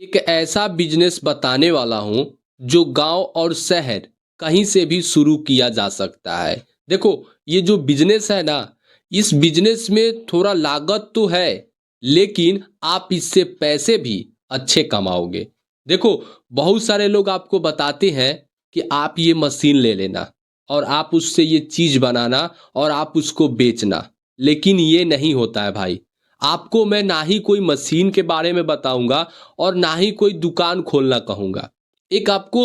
एक ऐसा बिजनेस बताने वाला हूँ जो गांव और शहर कहीं से भी शुरू किया जा सकता है। देखो, ये जो बिजनेस है ना, इस बिजनेस में थोड़ा लागत तो है, लेकिन आप इससे पैसे भी अच्छे कमाओगे। देखो, बहुत सारे लोग आपको बताते हैं कि आप ये मशीन ले लेना और आप उससे ये चीज बनाना और आप उसको बेचना, लेकिन ये नहीं होता है भाई। आपको मैं ना ही कोई मशीन के बारे में बताऊंगा और ना ही कोई दुकान खोलना कहूंगा। एक आपको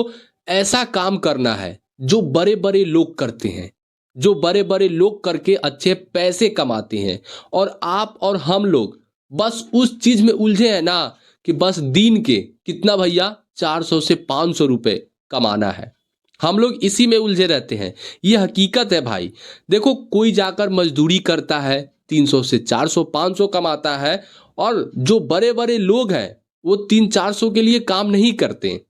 ऐसा काम करना है जो बड़े बड़े लोग करते हैं, जो बड़े बड़े लोग करके अच्छे पैसे कमाते हैं। और आप और हम लोग बस उस चीज में उलझे हैं ना कि बस दिन के कितना भैया, 400 से 500 रुपए कमाना है। हम लोग इसी में उलझे रहते हैं। ये हकीकत है भाई। देखो, कोई जाकर मजदूरी करता है, 300 से 400 500 कमाता है। और जो बड़े बड़े लोग हैं वो 300 400 के लिए काम नहीं करते,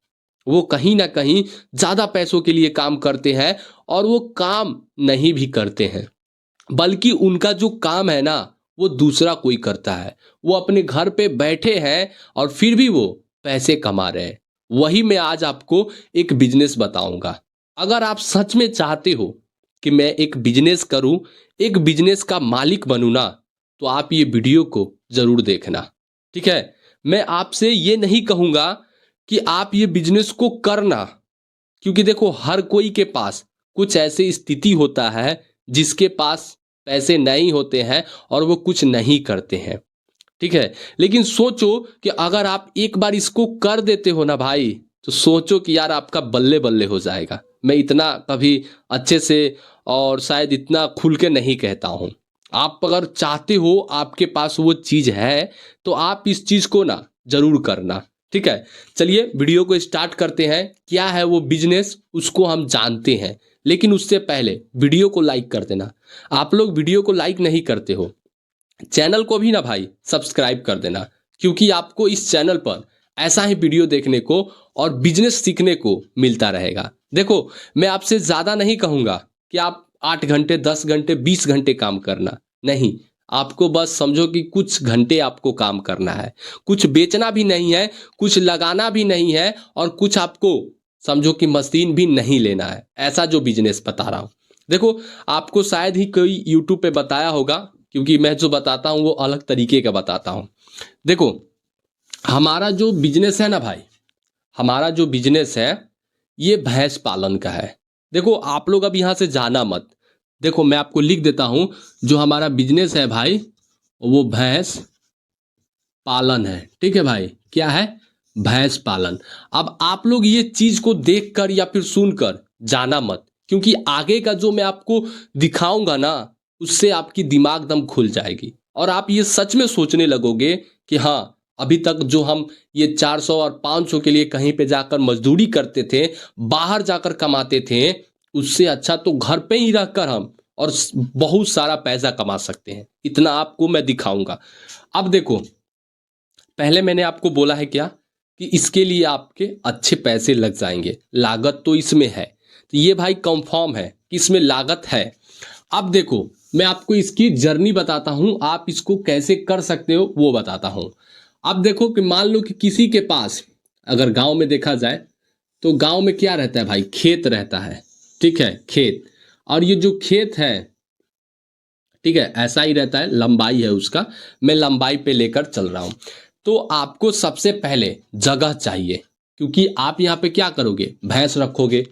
वो कहीं ना कहीं ज्यादा पैसों के लिए काम करते हैं। और वो काम नहीं भी करते हैं, बल्कि उनका जो काम है ना, वो दूसरा कोई करता है। वो अपने घर पे बैठे हैं और फिर भी वो पैसे कमा रहे हैं। वही मैं आज आपको एक बिजनेस बताऊंगा। अगर आप सच में चाहते हो कि मैं एक बिजनेस करूं, एक बिजनेस का मालिक बनूं ना, तो आप ये वीडियो को जरूर देखना। ठीक है? मैं आपसे ये नहीं कहूंगा कि आप ये बिजनेस को करना, क्योंकि देखो, हर कोई के पास कुछ ऐसी स्थिति होता है जिसके पास पैसे नहीं होते हैं और वो कुछ नहीं करते हैं। ठीक है? लेकिन सोचो कि अगर आप एक बार इसको कर देते हो ना भाई, तो सोचो कि यार आपका बल्ले बल्ले हो जाएगा। मैं इतना कभी अच्छे से और शायद इतना खुल के नहीं कहता हूँ। आप अगर चाहते हो, आपके पास वो चीज है, तो आप इस चीज को ना जरूर करना। ठीक है? चलिए वीडियो को स्टार्ट करते हैं। क्या है वो बिजनेस, उसको हम जानते हैं। लेकिन उससे पहले वीडियो को लाइक कर देना। आप लोग वीडियो को लाइक नहीं करते हो। चैनल को भी ना भाई सब्सक्राइब कर देना, क्योंकि आपको इस चैनल पर ऐसा ही वीडियो देखने को और बिजनेस सीखने को मिलता रहेगा। देखो, मैं आपसे ज़्यादा नहीं कहूँगा कि आप 8 घंटे 10 घंटे 20 घंटे काम करना। नहीं, आपको बस समझो कि कुछ घंटे आपको काम करना है। कुछ बेचना भी नहीं है, कुछ लगाना भी नहीं है, और कुछ आपको समझो कि मशीन भी नहीं लेना है। ऐसा जो बिजनेस बता रहा हूँ, देखो, आपको शायद ही कोई यूट्यूब पे बताया होगा, क्योंकि मैं जो बताता हूँ वो अलग तरीके का बताता हूँ। देखो, हमारा जो बिजनेस है ना भाई, हमारा जो बिजनेस है ये भैंस पालन का है। देखो, आप लोग अब यहाँ से जाना मत। देखो, मैं आपको लिख देता हूँ, जो हमारा बिजनेस है भाई, वो भैंस पालन है। ठीक है भाई? क्या है? भैंस पालन। अब आप लोग ये चीज को देखकर या फिर सुनकर जाना मत, क्योंकि आगे का जो मैं आपको दिखाऊंगा ना, उससे आपकी दिमाग दम खुल जाएगी और आप ये सच में सोचने लगोगे कि हाँ, अभी तक जो हम ये 400 और 500 के लिए कहीं पे जाकर मजदूरी करते थे, बाहर जाकर कमाते थे, उससे अच्छा तो घर पे ही रहकर हम और बहुत सारा पैसा कमा सकते हैं। इतना आपको मैं दिखाऊंगा। अब देखो, पहले मैंने आपको बोला है क्या कि इसके लिए आपके अच्छे पैसे लग जाएंगे, लागत तो इसमें है। तो ये भाई कंफर्म है कि इसमें लागत है। अब देखो, मैं आपको इसकी जर्नी बताता हूं, आप इसको कैसे कर सकते हो वो बताता हूं। अब देखो कि मान लो कि किसी के पास, अगर गांव में देखा जाए तो गांव में क्या रहता है भाई, खेत रहता है। ठीक है? खेत। और ये जो खेत है, ठीक है, ऐसा ही रहता है, लंबाई है उसका। मैं लंबाई पे लेकर चल रहा हूं। तो आपको सबसे पहले जगह चाहिए, क्योंकि आप यहाँ पे क्या करोगे, भैंस रखोगे।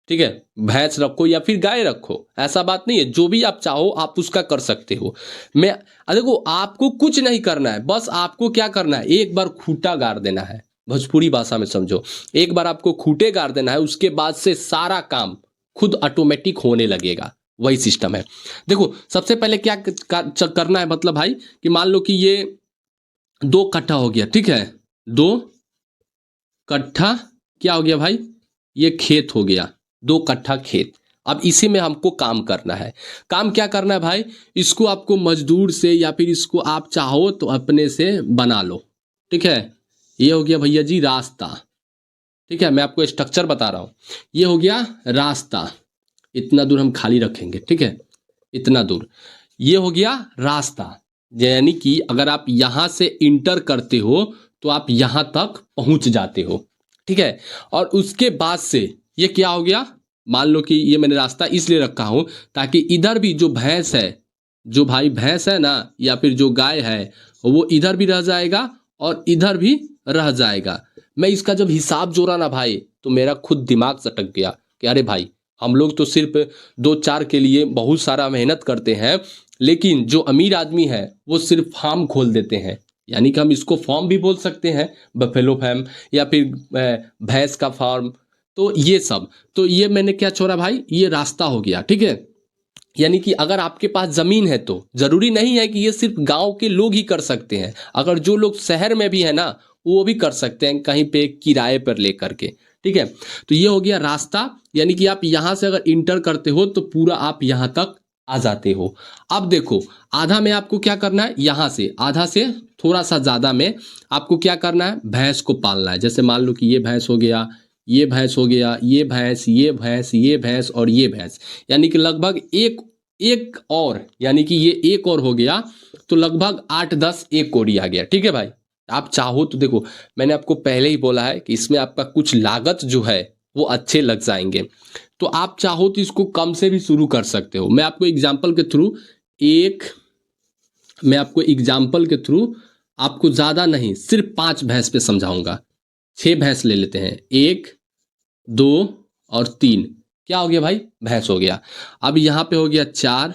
ठीक है? भैंस रखो या फिर गाय रखो, ऐसा बात नहीं है, जो भी आप चाहो आप उसका कर सकते हो। मैं देखो, आपको कुछ नहीं करना है, बस आपको क्या करना है, एक बार खूंटा गाड़ देना है। भोजपुरी भाषा में समझो, एक बार आपको खूंटे गाड़ देना है, उसके बाद से सारा काम खुद ऑटोमेटिक होने लगेगा। वही सिस्टम है। देखो, सबसे पहले क्या करना है, मतलब भाई कि मान लो कि ये 2 कट्ठा हो गया। ठीक है? 2 कट्ठा क्या हो गया भाई, ये खेत हो गया। 2 कट्ठा खेत। अब इसी में हमको काम करना है। काम क्या करना है भाई, इसको आपको मजदूर से या फिर इसको आप चाहो तो अपने से बना लो। ठीक है? ये हो गया भैया जी रास्ता। ठीक है? मैं आपको स्ट्रक्चर बता रहा हूं। ये हो गया रास्ता, इतना दूर हम खाली रखेंगे। ठीक है? इतना दूर। ये हो गया रास्ता, यानी कि अगर आप यहां से इंटर करते हो तो आप यहाँ तक पहुँच जाते हो, ठीक है। और उसके बाद से ये क्या हो गया, मान लो कि ये मैंने रास्ता इसलिए रखा हूँ ताकि इधर भी जो भैंस है, जो भाई भैंस है ना, या फिर जो गाय है, वो इधर भी रह जाएगा और इधर भी रह जाएगा। मैं इसका जब हिसाब जोड़ा ना भाई, तो मेरा खुद दिमाग सटक गया कि अरे भाई, हम लोग तो सिर्फ 2-4 के लिए बहुत सारा मेहनत करते हैं, लेकिन जो अमीर आदमी है वो सिर्फ फार्म खोल देते हैं। यानी कि हम इसको फार्म भी बोल सकते हैं, बफेलो फार्म, या फिर भैंस का फार्म। तो ये सब, तो ये मैंने क्या छोड़ा भाई, ये रास्ता हो गया, ठीक है। यानी कि अगर आपके पास ज़मीन है तो ज़रूरी नहीं है कि ये सिर्फ गांव के लोग ही कर सकते हैं। अगर जो लोग शहर में भी है ना, वो भी कर सकते हैं कहीं पे किराए पर लेकर के, ठीक है। तो ये हो गया रास्ता, यानी कि आप यहाँ से अगर इंटर करते हो तो पूरा आप यहाँ तक आ जाते हो। अब देखो, आधा में आपको क्या करना है, यहाँ से आधा से थोड़ा सा ज़्यादा में आपको क्या करना है, भैंस को पालना है। जैसे मान लो कि ये भैंस हो गया, ये भैंस हो गया, ये भैंस, ये भैंस, ये भैंस और ये भैंस, यानी कि लगभग एक एक और, यानी कि ये एक और हो गया, तो लगभग 8-10 एक और ही आ गया, ठीक है भाई। आप चाहो तो देखो, मैंने आपको पहले ही बोला है कि इसमें आपका कुछ लागत जो है वो अच्छे लग जाएंगे। तो आप चाहो तो इसको कम से भी शुरू कर सकते हो। एक मैं आपको एग्जाम्पल के थ्रू आपको ज़्यादा नहीं, सिर्फ 5 भैंस पे समझाऊंगा। 6 भैंस ले लेते हैं, 1, 2 और 3, क्या हो गया भाई, भैंस हो गया। अब यहाँ पे हो गया 4,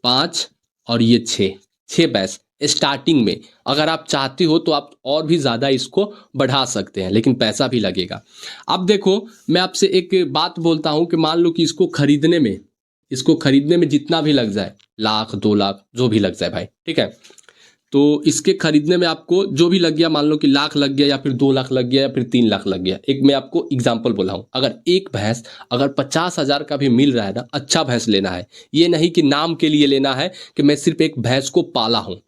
5 और ये 6 भैंस स्टार्टिंग में। अगर आप चाहते हो तो आप और भी ज़्यादा इसको बढ़ा सकते हैं, लेकिन पैसा भी लगेगा। अब देखो, मैं आपसे एक बात बोलता हूँ कि मान लो कि इसको खरीदने में जितना भी लग जाए, 1,00,000-2,00,000 जो भी लग जाए भाई, ठीक है। तो इसके खरीदने में आपको जो भी लग गया, मान लो कि 1,00,000 लग गया, या फिर 2,00,000 लग गया, या फिर 3,00,000 लग गया। एक मैं आपको एग्जांपल बोला हूँ, अगर एक भैंस अगर 50,000 का भी मिल रहा है ना, अच्छा भैंस लेना है। ये नहीं कि नाम के लिए लेना है कि मैं सिर्फ एक भैंस को पाला हूँ।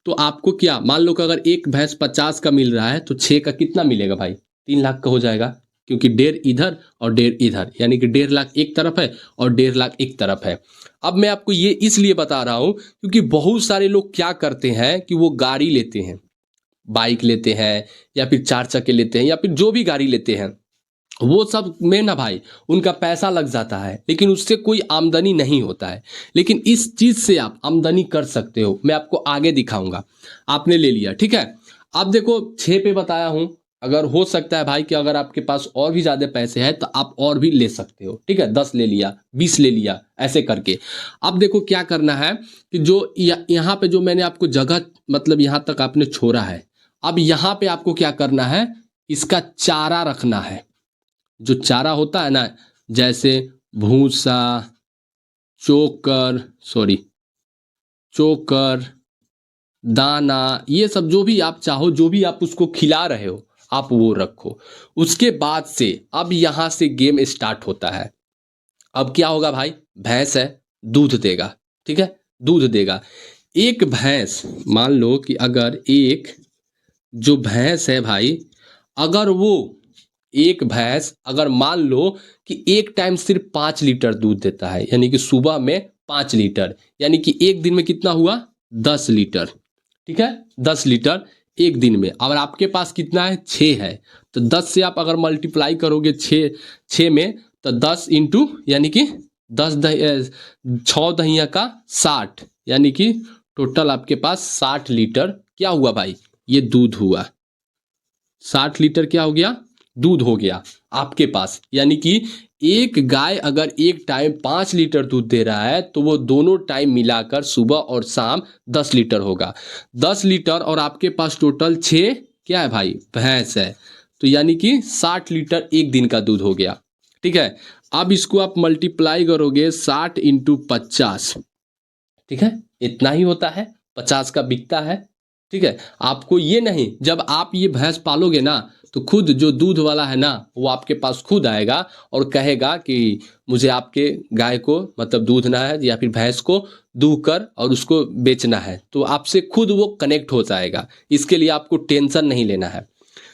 तो आपको क्या, मान लो कि अगर एक भैंस 50 का मिल रहा है, तो 6 का कितना मिलेगा भाई, 3,00,000 का हो जाएगा। क्योंकि 1.5 इधर और 1.5 इधर, यानी कि 1,50,000 एक तरफ है और 1,50,000 एक तरफ है। अब मैं आपको ये इसलिए बता रहा हूँ क्योंकि बहुत सारे लोग क्या करते हैं कि वो गाड़ी लेते हैं, बाइक लेते हैं, या फिर 4 चक्के लेते हैं, या फिर जो भी गाड़ी लेते हैं, वो सब में ना भाई उनका पैसा लग जाता है, लेकिन उससे कोई आमदनी नहीं होता है। लेकिन इस चीज़ से आप आमदनी कर सकते हो, मैं आपको आगे दिखाऊंगा। आपने ले लिया, ठीक है। अब देखो, 6 पे बताया हूँ। अगर हो सकता है भाई कि अगर आपके पास और भी ज़्यादा पैसे हैं तो आप और भी ले सकते हो, ठीक है। 10 ले लिया, 20 ले लिया, ऐसे करके। अब देखो क्या करना है कि जो यहाँ पे जो मैंने आपको जगह, मतलब यहाँ तक आपने छोड़ा है, अब यहाँ पे आपको क्या करना है, इसका चारा रखना है। जो चारा होता है ना, जैसे भूसा, चोकर, चोकर, दाना, ये सब जो भी आप चाहो, जो भी आप उसको खिला रहे हो, आप वो रखो। उसके बाद से अब यहाँ से गेम स्टार्ट होता है। अब क्या होगा भाई, भैंस है, दूध देगा, ठीक है, दूध देगा। एक भैंस, मान लो कि अगर एक जो भैंस है भाई, अगर वो एक भैंस अगर मान लो कि एक टाइम सिर्फ 5 लीटर दूध देता है, यानी कि सुबह में 5 लीटर, यानी कि एक दिन में कितना हुआ, 10 लीटर, ठीक है। 10 लीटर एक दिन में। और आपके पास कितना है, 6 है, तो 10 से आप अगर मल्टीप्लाई करोगे 6 में, तो 10 इंटू, यानी कि 6 दहिया का 60, यानी कि टोटल आपके पास 60 लीटर क्या हुआ भाई, ये दूध हुआ। 60 लीटर क्या हो गया, दूध हो गया आपके पास। यानी कि एक गाय अगर एक टाइम 5 लीटर दूध दे रहा है, तो वो दोनों टाइम मिलाकर सुबह और शाम 10 लीटर होगा। 10 लीटर और आपके पास टोटल 6 क्या है भाई, भैंस है, तो यानी कि 60 लीटर एक दिन का दूध हो गया, ठीक है। अब इसको आप मल्टीप्लाई करोगे 60 इंटू 50, ठीक है, इतना ही होता है, 50 का बिकता है, ठीक है। आपको ये नहीं, जब आप ये भैंस पालोगे ना, तो खुद जो दूध वाला है ना, वो आपके पास खुद आएगा और कहेगा कि मुझे आपके गाय को, मतलब दूधना है, या फिर भैंस को दूह कर और उसको बेचना है, तो आपसे खुद वो कनेक्ट हो जाएगा। इसके लिए आपको टेंशन नहीं लेना है।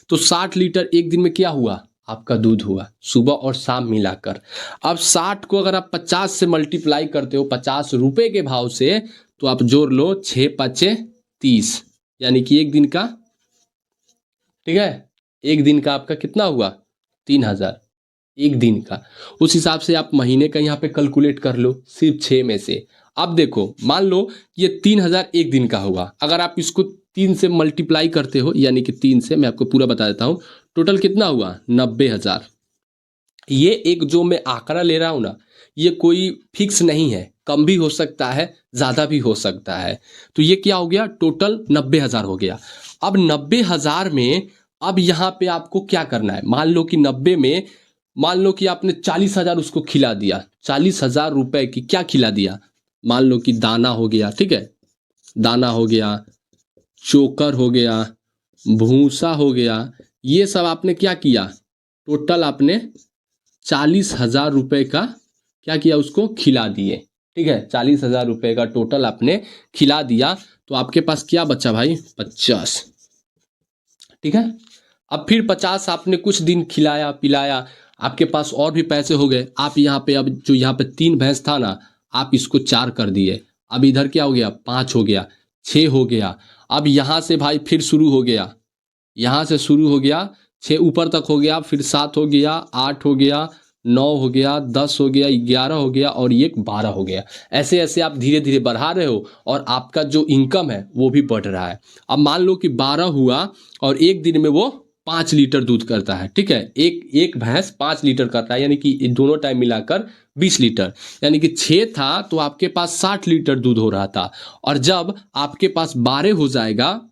तो 60 लीटर एक दिन में क्या हुआ, आपका दूध हुआ, सुबह और शाम मिलाकर। अब 60 को अगर आप 50 से मल्टीप्लाई करते हो, 50 रुपए के भाव से, तो आप जोड़ लो, 6 × 5 = 30, यानी कि एक दिन का ठीक है। एक दिन का आपका कितना हुआ, 3,000 एक दिन का। उस हिसाब से आप महीने का यहाँ पे कैलकुलेट कर लो सिर्फ 6 में से। अब देखो मान लो ये 3,000 एक दिन का हुआ, अगर आप इसको 3 से मल्टीप्लाई करते हो, यानी कि 3 से, मैं आपको पूरा बता देता हूँ, टोटल कितना हुआ 90,000। ये एक जो मैं आंकड़ा ले रहा हूँ ना, ये कोई फिक्स नहीं है, कम भी हो सकता है ज़्यादा भी हो सकता है। तो ये क्या हो गया, टोटल 90,000 हो गया। अब 90,000 में अब यहाँ पे आपको क्या करना है, मान लो कि 90 में मान लो कि आपने 40,000 उसको खिला दिया, 40,000 रुपए की क्या खिला दिया, मान लो कि दाना हो गया, ठीक है, दाना हो गया, चोकर हो गया, भूसा हो गया, ये सब आपने क्या किया, टोटल आपने 40,000 रुपए का क्या किया, उसको खिला दिए। ठीक है, 40,000 रुपए का टोटल आपने खिला दिया, तो आपके पास क्या बचा भाई, 50। ठीक है, अब फिर 50 आपने कुछ दिन खिलाया पिलाया, आपके पास और भी पैसे हो गए। आप यहाँ पे अब जो यहाँ पे 3 भैंस था ना, आप इसको 4 कर दिए। अब इधर क्या हो गया, 5 हो गया, 6 हो गया। अब यहाँ से भाई फिर शुरू हो गया, यहाँ से शुरू हो गया, 6 ऊपर तक हो गया, फिर 7 हो गया, 8 हो गया, 9 हो गया, 10 हो गया, 11 हो गया और ये 12 हो गया। ऐसे ऐसे आप धीरे धीरे बढ़ा रहे हो और आपका जो इनकम है वो भी बढ़ रहा है। अब मान लो कि 12 हुआ और एक दिन में वो 5 लीटर दूध करता है। ठीक है, एक भैंस 5 लीटर करता है, यानी कि दोनों टाइम मिलाकर 20 लीटर, यानी कि 6 था तो आपके पास 60 लीटर दूध हो रहा था। और जब आपके पास 12 हो जाएगा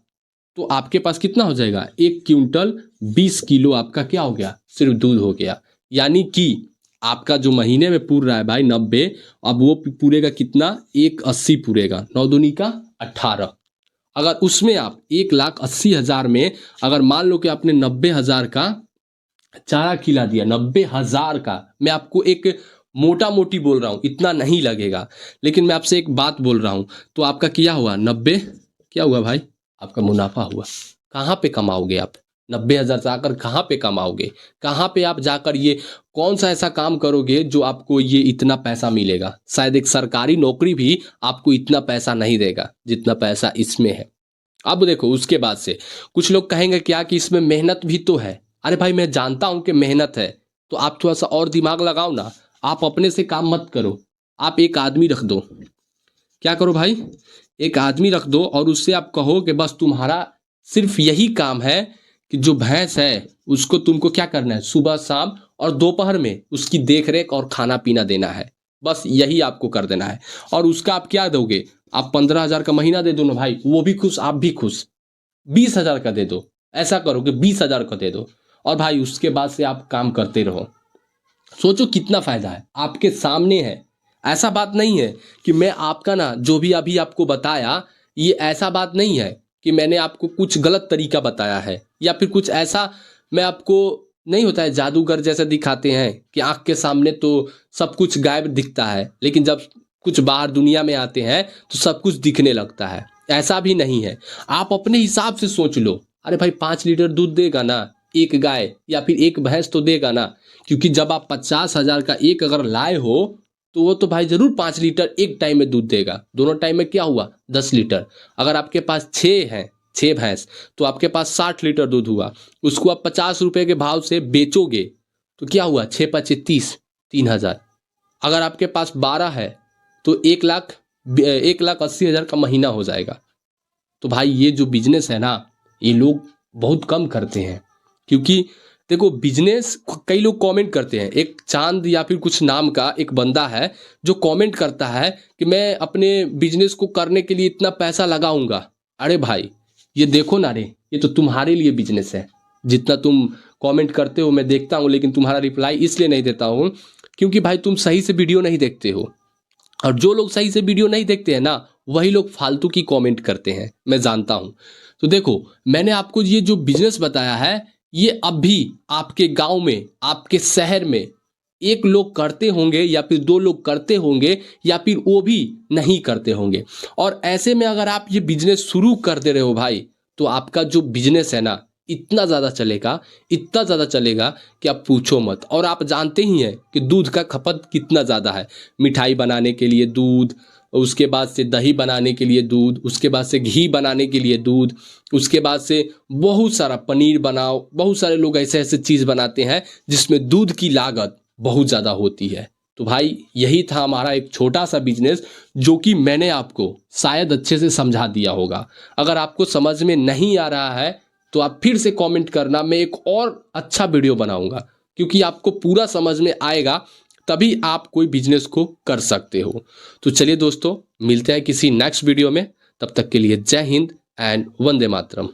तो आपके पास कितना हो जाएगा, 1 क्विंटल 20 किलो आपका क्या हो गया, सिर्फ दूध हो गया। यानी कि आपका जो महीने में पूर रहा है भाई 90, अब वो पूरेगा कितना, 180 पूरेगा, 9 दूनी का 18। अगर उसमें आप 1,80,000 में अगर मान लो कि आपने 90,000 का चारा खिला दिया, 90,000 का, मैं आपको एक मोटा मोटी बोल रहा हूँ, इतना नहीं लगेगा, लेकिन मैं आपसे एक बात बोल रहा हूँ, तो आपका क्या हुआ 90, क्या हुआ भाई, आपका मुनाफा हुआ। कहाँ पे कमाओगे आप 90,000 जाकर, कहाँ पे कमाओगे, कहाँ पे आप जाकर ये कौन सा ऐसा काम करोगे जो आपको ये इतना पैसा मिलेगा। शायद एक सरकारी नौकरी भी आपको इतना पैसा नहीं देगा जितना पैसा इसमें है। अब देखो उसके बाद से कुछ लोग कहेंगे क्या कि इसमें मेहनत भी तो है। अरे भाई मैं जानता हूं कि मेहनत है, तो आप थोड़ा सा और दिमाग लगाओ ना, आप अपने से काम मत करो, आप एक आदमी रख दो। क्या करो भाई, एक आदमी रख दो और उससे आप कहो कि बस तुम्हारा सिर्फ यही काम है कि जो भैंस है उसको तुमको क्या करना है, सुबह शाम और दोपहर में उसकी देख रेख और खाना पीना देना है, बस यही आपको कर देना है। और उसका आप क्या दोगे, आप 15,000 का महीना दे दो ना भाई, वो भी खुश आप भी खुश। 20,000 का दे दो, ऐसा करो कि 20,000 का दे दो, और भाई उसके बाद से आप काम करते रहो। सोचो कितना फायदा है, आपके सामने है। ऐसा बात नहीं है कि मैं आपका ना जो भी अभी आपको बताया, ये ऐसा बात नहीं है कि मैंने आपको कुछ गलत तरीका बताया है या फिर कुछ ऐसा मैं आपको, नहीं होता है जादूगर जैसे दिखाते हैं कि आंख के सामने तो सब कुछ गायब दिखता है, लेकिन जब कुछ बाहर दुनिया में आते हैं तो सब कुछ दिखने लगता है। ऐसा भी नहीं है, आप अपने हिसाब से सोच लो। अरे भाई 5 लीटर दूध देगा ना एक गाय, या फिर एक भैंस तो देगा ना, क्योंकि जब आप 50,000 का एक अगर लाए हो तो वो तो भाई जरूर 5 लीटर एक टाइम में दूध देगा। दोनों टाइम में क्या हुआ 10 लीटर। अगर आपके पास 6 हैं, 6 भैंस, तो आपके पास 60 लीटर दूध हुआ, उसको आप 50 रुपए के भाव से बेचोगे तो क्या हुआ, 6 पचे 30, 3,000। अगर आपके पास 12 है तो 1,80,000 का महीना हो जाएगा। तो भाई ये जो बिजनेस है ना, ये लोग बहुत कम करते हैं, क्योंकि देखो बिजनेस, कई लोग कमेंट करते हैं, एक चांद या फिर कुछ नाम का एक बंदा है जो कमेंट करता है कि मैं अपने बिजनेस को करने के लिए इतना पैसा लगाऊंगा। अरे भाई ये देखो ना रे, ये तो तुम्हारे लिए बिजनेस है। जितना तुम कमेंट करते हो मैं देखता हूँ, लेकिन तुम्हारा रिप्लाई इसलिए नहीं देता हूँ क्योंकि भाई तुम सही से वीडियो नहीं देखते हो, और जो लोग सही से वीडियो नहीं देखते हैं ना, वही लोग फालतू की कमेंट करते हैं, मैं जानता हूँ। तो देखो मैंने आपको ये जो बिजनेस बताया है, ये अब भी आपके गांव में, आपके शहर में एक लोग करते होंगे या फिर 2 लोग करते होंगे या फिर वो भी नहीं करते होंगे। और ऐसे में अगर आप ये बिजनेस शुरू कर दे रहे हो भाई, तो आपका जो बिजनेस है ना इतना ज़्यादा चलेगा, इतना ज़्यादा चलेगा कि आप पूछो मत। और आप जानते ही हैं कि दूध का खपत कितना ज़्यादा है, मिठाई बनाने के लिए दूध, उसके बाद से दही बनाने के लिए दूध, उसके बाद से घी बनाने के लिए दूध, उसके बाद से बहुत सारा पनीर बनाओ। बहुत सारे लोग ऐसे ऐसे चीज़ बनाते हैं जिसमें दूध की लागत बहुत ज़्यादा होती है। तो भाई यही था हमारा एक छोटा सा बिजनेस, जो कि मैंने आपको शायद अच्छे से समझा दिया होगा। अगर आपको समझ में नहीं आ रहा है तो आप फिर से कमेंट करना, मैं एक और अच्छा वीडियो बनाऊंगा, क्योंकि आपको पूरा समझ में आएगा तभी आप कोई बिजनेस को कर सकते हो। तो चलिए दोस्तों, मिलते हैं किसी नेक्स्ट वीडियो में। तब तक के लिए जय हिंद एंड वंदे मातरम।